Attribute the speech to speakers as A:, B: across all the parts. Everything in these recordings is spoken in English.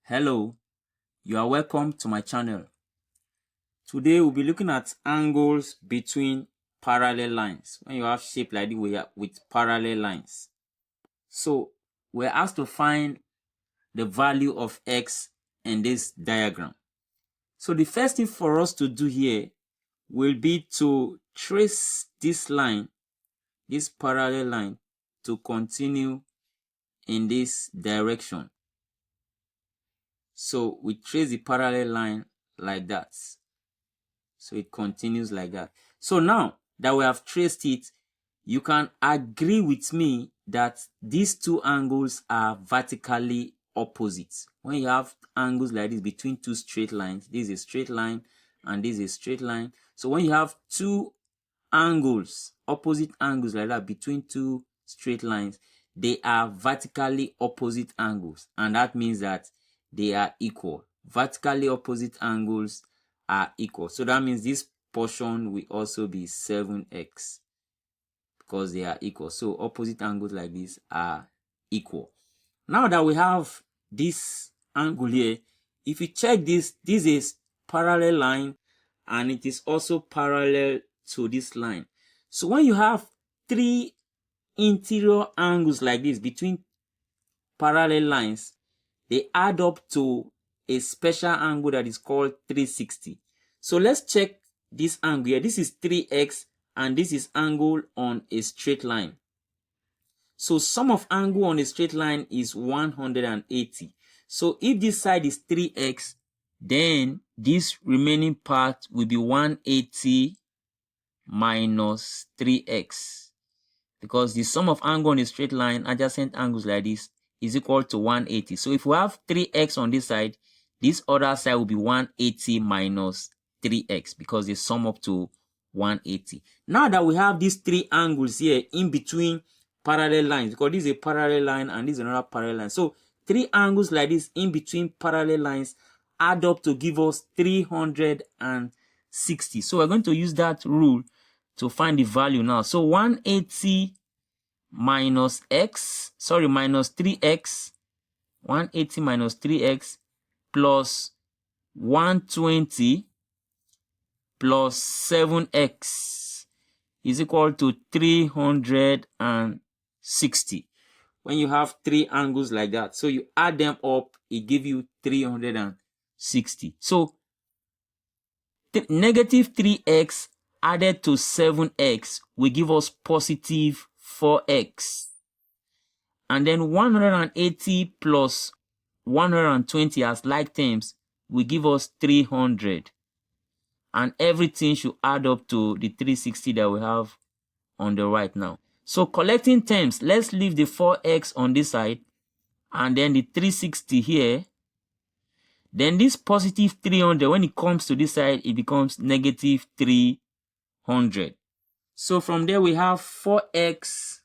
A: Hello, you are welcome to my channel. Today we'll be looking at angles between parallel lines. When you have shape like this with parallel lines. So we're asked to find the value of x in this diagram. So the first thing for us to do here will be to trace this line, this parallel line, to continue in this direction. So we trace the parallel line like that. So it continues like that. So now that we have traced it, you can agree with me that these two angles are vertically opposite. When you have angles like this between two straight lines, this is a straight line and this is a straight line. So when you have two angles, opposite angles like that between two straight lines, they are vertically opposite angles, and that means that they are equal. Vertically opposite angles are equal. So that means this portion will also be 7x because they are equal. So opposite angles like this are equal. Now that we have this angle here, if you check this is parallel line and it is also parallel to this line. So when you have three interior angles like this between parallel lines, they add up to a special angle that is called 360. So let's check this angle here. This is 3x and this is angle on a straight line. So sum of angle on a straight line is 180. So if this side is 3x, then this remaining part will be 180 minus 3x. Because the sum of angle on a straight line, adjacent angles like this, is equal to 180. So if we have 3x on this side, this other side will be 180 minus 3x because they sum up to 180. Now that we have these three angles here in between parallel lines, because this is a parallel line and this is another parallel line. So three angles like this in between parallel lines add up to give us 360. So we're going to use that rule to find the value now. So 180 minus 3x, 180 minus 3x plus 120 plus 7x is equal to 360. When you have three angles like that, so you add them up, it gives you 360. So negative 3x added to 7x will give us positive 4x. And then 180 plus 120 as like terms will give us 300. And everything should add up to the 360 that we have on the right now. So collecting terms, let's leave the 4x on this side and then the 360 here. Then this positive 300, when it comes to this side, it becomes negative 300. So from there we have 4x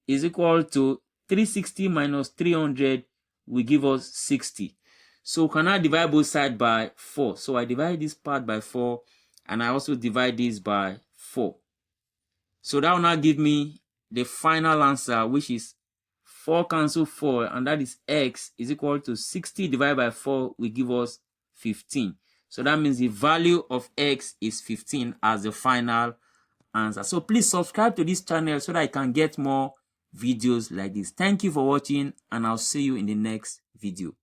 A: is equal to 360 minus 300 will give us 60. So we can now divide both sides by 4. So I divide this part by 4 and I also divide this by 4. So that will now give me the final answer, which is 4 cancel 4, and that is x is equal to 60 divided by 4 will give us 15. So that means the value of x is 15 as the final answer. So please subscribe to this channel so that I can get more videos like this. Thank you for watching and I'll see you in the next video.